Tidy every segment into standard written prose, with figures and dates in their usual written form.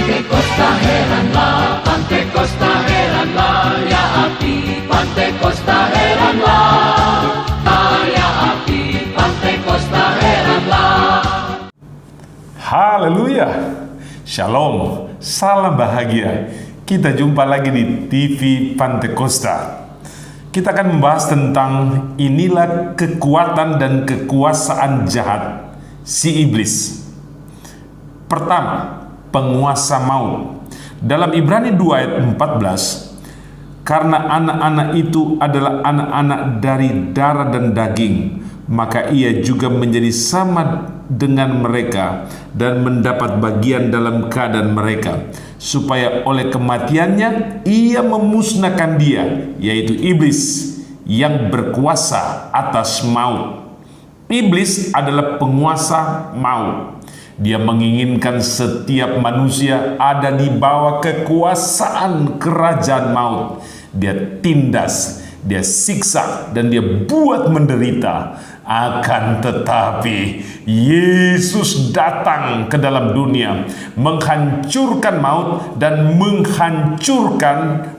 Pantekosta heranlah, Pantekosta heranlah, ya api Pantekosta heranlah, ya api Pantekosta heranlah. Haleluya, Shalom, salam bahagia. Kita jumpa lagi di TV Pantekosta. Kita akan membahas tentang inilah kekuatan dan kekuasaan jahat si iblis. Pertama, penguasa maut. Dalam Ibrani 2 ayat 14, karena anak-anak itu adalah anak-anak dari darah dan daging, maka ia juga menjadi sama dengan mereka dan mendapat bagian dalam keadaan mereka, supaya oleh kematiannya ia memusnahkan dia, yaitu iblis yang berkuasa atas maut. Iblis adalah penguasa maut. Dia menginginkan setiap manusia ada di bawah kekuasaan kerajaan maut. Dia tindas, dia siksa, dan dia buat menderita. Akan tetapi Yesus datang ke dalam dunia, menghancurkan maut dan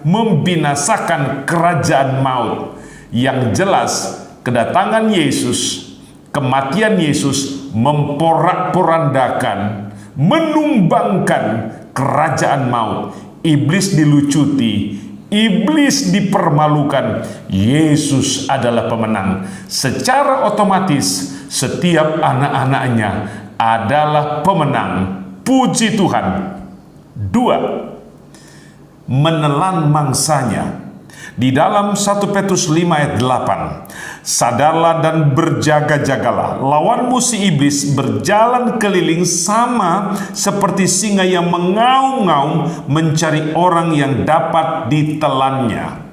membinasakan kerajaan maut. Yang jelas, kedatangan Yesus, kematian Yesus memporak-porandakan, menumbangkan kerajaan maut. Iblis dilucuti, iblis dipermalukan. Yesus adalah pemenang. Secara otomatis setiap anak-anaknya adalah pemenang. Puji Tuhan. 2. Menelan mangsanya. Di dalam 1 Petrus 5 ayat 8, sadarlah dan berjaga-jagalah, lawanmu si iblis berjalan keliling sama seperti singa yang mengaum-ngaum mencari orang yang dapat ditelannya.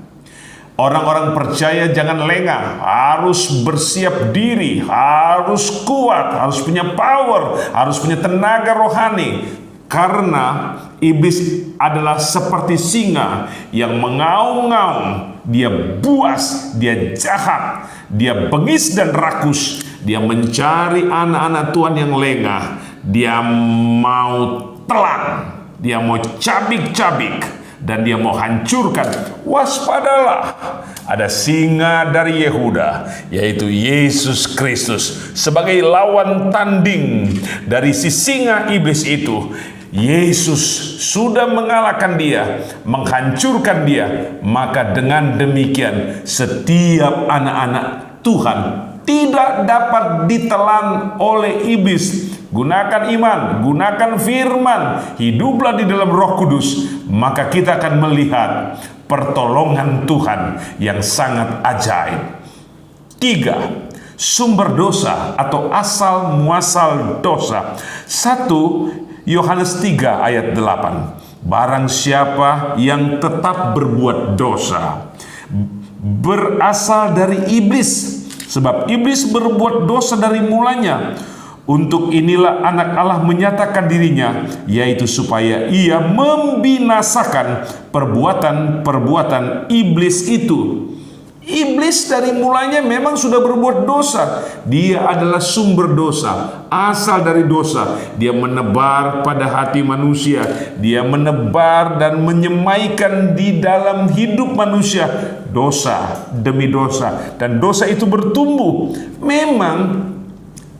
Orang-orang percaya jangan lengah, harus bersiap diri, harus kuat, harus punya power, harus punya tenaga rohani. Karena iblis adalah seperti singa yang mengaum-ngaum. Dia buas, dia jahat, dia bengis dan rakus. Dia mencari anak-anak Tuhan yang lengah. Dia mau telan, dia mau cabik-cabik, dan dia mau hancurkan. Waspadalah, ada singa dari Yehuda, yaitu Yesus Kristus, sebagai lawan tanding dari si singa iblis itu. Yesus sudah mengalahkan dia, menghancurkan dia. Maka dengan demikian setiap anak-anak Tuhan tidak dapat ditelan oleh iblis. Gunakan iman, gunakan firman, hiduplah di dalam Roh Kudus, maka kita akan melihat pertolongan Tuhan yang sangat ajaib. 3. Sumber dosa atau asal muasal dosa. 1 Yohanes 3 ayat 8. Barang siapa yang tetap berbuat dosa berasal dari iblis, sebab iblis berbuat dosa dari mulanya. Untuk inilah anak Allah menyatakan dirinya, yaitu supaya ia membinasakan perbuatan-perbuatan iblis itu. Iblis dari mulanya memang sudah berbuat dosa. Dia adalah sumber dosa, asal dari dosa. Dia menebar pada hati manusia. Dia menebar dan menyemaikan di dalam hidup manusia dosa demi dosa. Dan dosa itu bertumbuh. Memang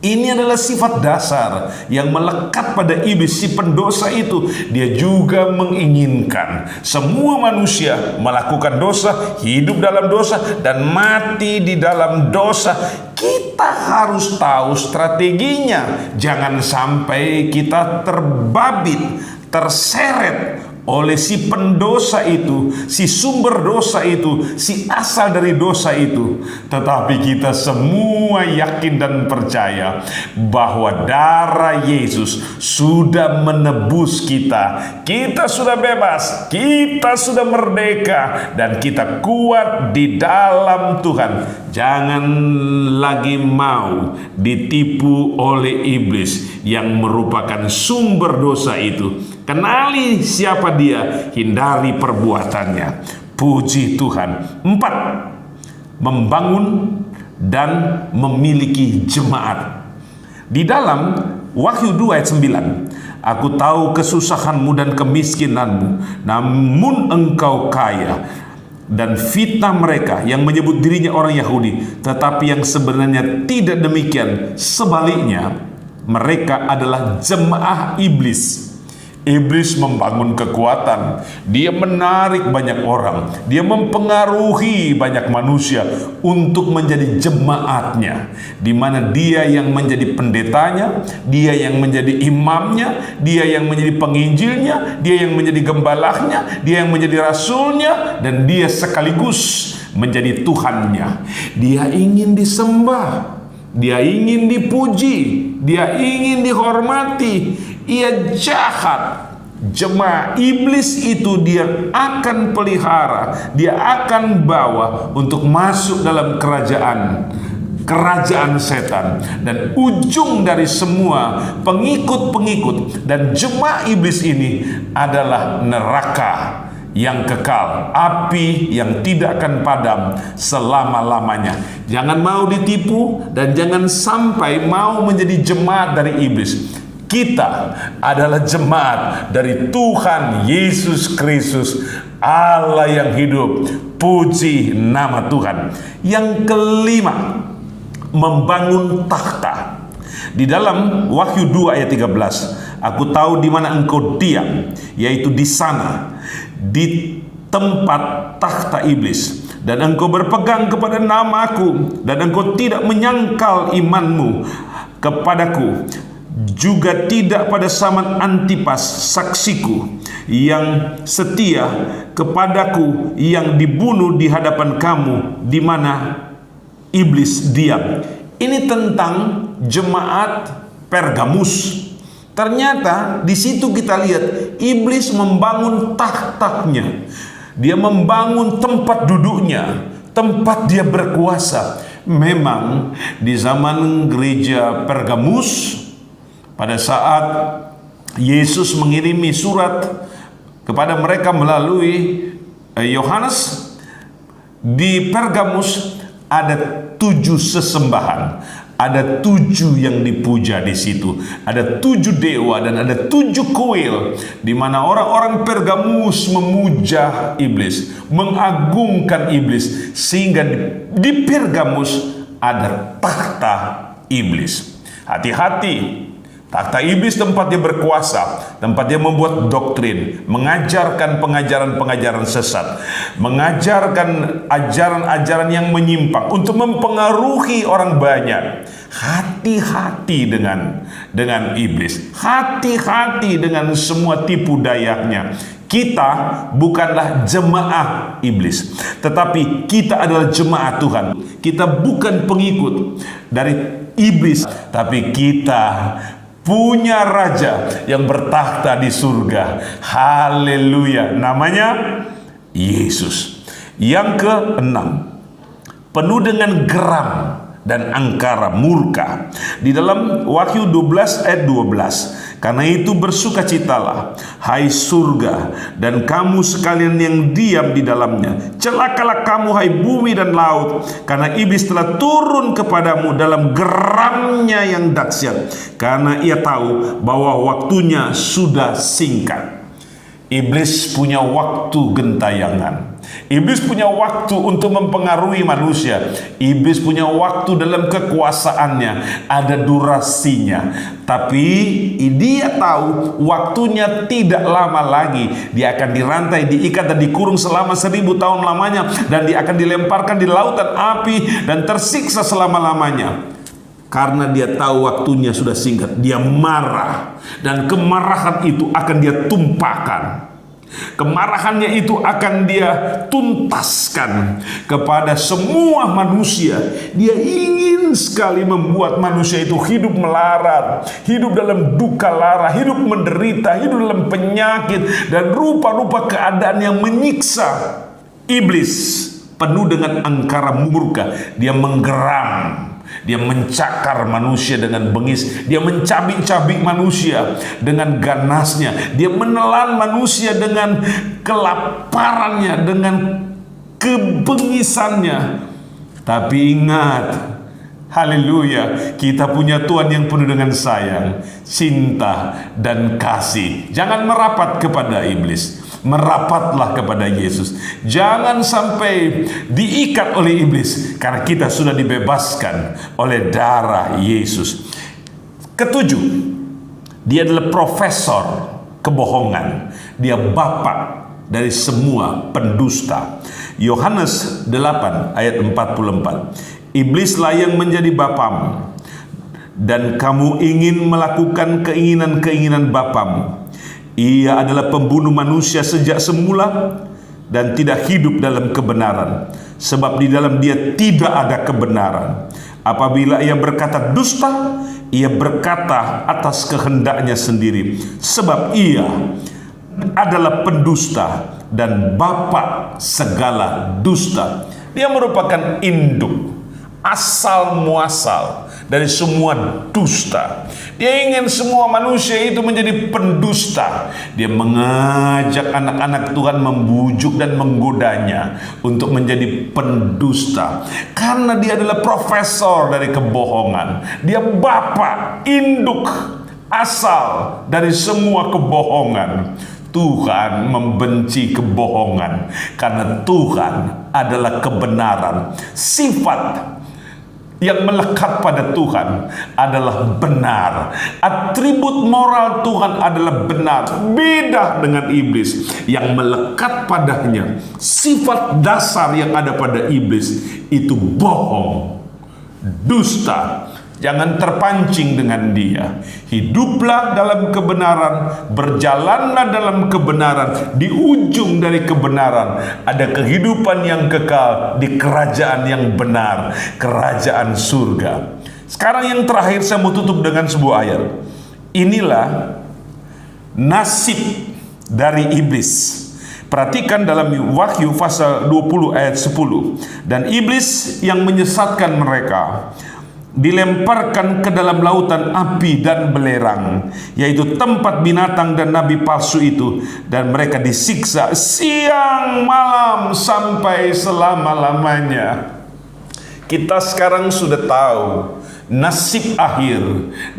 ini adalah sifat dasar yang melekat pada iblis, si pendosa itu. Dia juga menginginkan semua manusia melakukan dosa, hidup dalam dosa, dan mati di dalam dosa. Kita harus tahu strateginya. Jangan sampai kita terbabit, terseret oleh si pendosa itu, si sumber dosa itu, si asal dari dosa itu. Tetapi kita semua yakin dan percaya bahwa darah Yesus sudah menebus kita. Kita sudah bebas, kita sudah merdeka, dan kita kuat di dalam Tuhan. Jangan lagi mau ditipu oleh iblis yang merupakan sumber dosa itu. Kenali siapa dia, hindari perbuatannya. Puji Tuhan. 4. Membangun dan memiliki jemaat. Di dalam Wahyu 2 ayat 9 Aku tahu kesusahanmu dan kemiskinanmu, namun engkau kaya. Dan fitnah mereka yang menyebut dirinya orang Yahudi, tetapi yang sebenarnya tidak demikian. Sebaliknya, mereka adalah jemaah iblis. Iblis membangun kekuatan, dia menarik banyak orang, dia mempengaruhi banyak manusia untuk menjadi jemaatnya, di mana dia yang menjadi pendetanya, dia yang menjadi imamnya, dia yang menjadi penginjilnya, dia yang menjadi gembalanya, dia yang menjadi rasulnya, dan dia sekaligus menjadi Tuhannya. Dia ingin disembah, dia ingin dipuji, dia ingin dihormati. Ia jahat. Jemaah iblis itu dia akan pelihara, dia akan bawa untuk masuk dalam kerajaan setan. Dan ujung dari semua pengikut-pengikut dan jemaah iblis ini adalah neraka yang kekal, api yang tidak akan padam selama-lamanya. Jangan mau ditipu dan jangan sampai mau menjadi jemaat dari iblis. Kita adalah jemaat dari Tuhan Yesus Kristus, Allah yang hidup. Puji nama Tuhan. Yang kelima, membangun takhta. Di dalam Wahyu 2 ayat 13, aku tahu di mana engkau diam, yaitu di sana, di tempat takhta iblis, dan engkau berpegang kepada namaku, dan engkau tidak menyangkal imanmu kepadaku, juga tidak pada zaman Antipas saksiku yang setia kepadaku, yang dibunuh di hadapan kamu, di mana iblis diam. Ini tentang jemaat Pergamus. Ternyata di situ kita lihat iblis membangun tahtanya, dia membangun tempat duduknya, tempat dia berkuasa. Memang di zaman gereja Pergamus, pada saat Yesus mengirimi surat kepada mereka melalui Yohanes, di Pergamus ada 7 sesembahan, ada 7 yang dipuja di situ, ada 7 dewa dan ada 7 kuil, di mana orang-orang Pergamus memuja iblis, mengagungkan iblis, sehingga di Pergamus ada takhta iblis. Hati-hati. Takhta iblis tempat dia berkuasa, tempat dia membuat doktrin, mengajarkan pengajaran-pengajaran sesat, mengajarkan ajaran-ajaran yang menyimpang untuk mempengaruhi orang banyak. Hati-hati dengan iblis. Hati-hati dengan semua tipu dayanya. Kita bukanlah jemaah iblis, tetapi kita adalah jemaat Tuhan. Kita bukan pengikut dari iblis, tapi kita punya raja yang bertakhta di surga. Haleluya. Namanya Yesus. Yang keenam, penuh dengan geram dan angkara murka. Di dalam Wahyu 12 ayat 12, karena itu bersukacitalah, hai surga, dan kamu sekalian yang diam di dalamnya. Celakalah kamu, hai bumi dan laut, karena iblis telah turun kepadamu dalam geramnya yang dahsyat, karena ia tahu bahwa waktunya sudah singkat. Iblis punya waktu gentayangan. Iblis punya waktu untuk mempengaruhi manusia. Iblis punya waktu dalam kekuasaannya, ada durasinya. Tapi dia tahu waktunya tidak lama lagi. Dia akan dirantai, diikat dan dikurung selama 1000 tahun lamanya, dan dia akan dilemparkan di lautan api dan tersiksa selama-lamanya. Karena dia tahu waktunya sudah singkat, dia marah, dan kemarahan itu akan dia tumpahkan. Kemarahannya itu akan dia tuntaskan kepada semua manusia. Dia ingin sekali membuat manusia itu hidup melarat, hidup dalam duka lara, hidup menderita, hidup dalam penyakit dan rupa-rupa keadaan yang menyiksa. Iblis penuh dengan angkara murka. Dia menggeram, dia mencakar manusia dengan bengis, dia mencabik-cabik manusia dengan ganasnya, dia menelan manusia dengan kelaparannya, dengan kebengisannya. Tapi ingat, Haleluya, kita punya Tuhan yang penuh dengan sayang, cinta, dan kasih. Jangan merapat kepada iblis, merapatlah kepada Yesus. Jangan sampai diikat oleh iblis, karena kita sudah dibebaskan oleh darah Yesus. Ketujuh, dia adalah profesor kebohongan. Dia bapak dari semua pendusta. Yohanes 8 ayat 44. Iblislah yang menjadi bapamu, dan kamu ingin melakukan keinginan-keinginan bapamu. Ia adalah pembunuh manusia sejak semula dan tidak hidup dalam kebenaran, sebab di dalam dia tidak ada kebenaran. Apabila ia berkata dusta, ia berkata atas kehendaknya sendiri, sebab ia adalah pendusta dan bapa segala dusta. Dia merupakan induk, asal muasal dari semua dusta. Dia ingin semua manusia itu menjadi pendusta. Dia mengajak anak-anak Tuhan, membujuk dan menggodanya untuk menjadi pendusta, karena dia adalah profesor dari kebohongan. Dia bapak, induk, asal dari semua kebohongan. Tuhan membenci kebohongan, karena Tuhan adalah kebenaran. Sifat yang melekat pada Tuhan adalah benar. Atribut moral Tuhan adalah benar. Beda dengan iblis yang melekat padanya. Sifat dasar yang ada pada iblis itu bohong, dusta. Jangan terpancing dengan dia. Hiduplah dalam kebenaran, berjalanlah dalam kebenaran. Di ujung dari kebenaran ada kehidupan yang kekal di kerajaan yang benar, kerajaan surga. Sekarang yang terakhir saya mau tutup dengan sebuah ayat. Inilah nasib dari iblis. Perhatikan dalam Wahyu pasal 20 ayat 10. Dan iblis yang menyesatkan mereka dilemparkan ke dalam lautan api dan belerang, yaitu tempat binatang dan nabi palsu itu, dan mereka disiksa siang malam sampai selama-lamanya. Kita sekarang sudah tahu nasib akhir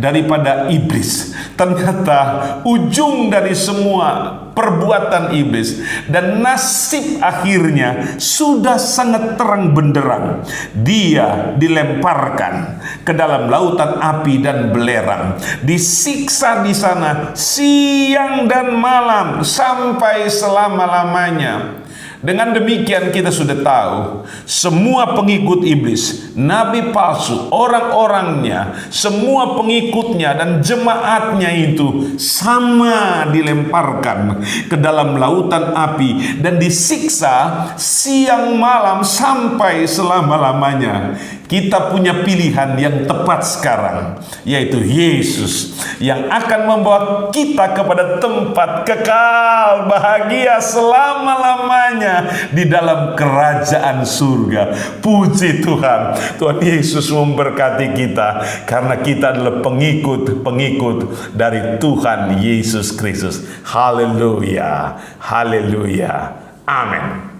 daripada iblis. Ternyata ujung dari semua perbuatan iblis dan nasib akhirnya sudah sangat terang benderang. Dia dilemparkan ke dalam lautan api dan belerang, disiksa di sana siang dan malam sampai selama-lamanya. Dengan demikian kita sudah tahu semua pengikut iblis, nabi palsu, orang-orangnya, semua pengikutnya dan jemaatnya itu sama dilemparkan ke dalam lautan api dan disiksa siang malam sampai selama-lamanya. Kita punya pilihan yang tepat sekarang, yaitu Yesus yang akan membawa kita kepada tempat kekal bahagia selama-lamanya di dalam kerajaan surga. Puji Tuhan, Tuhan Yesus memberkati kita karena kita adalah pengikut-pengikut dari Tuhan Yesus Kristus. Haleluya, haleluya, amin.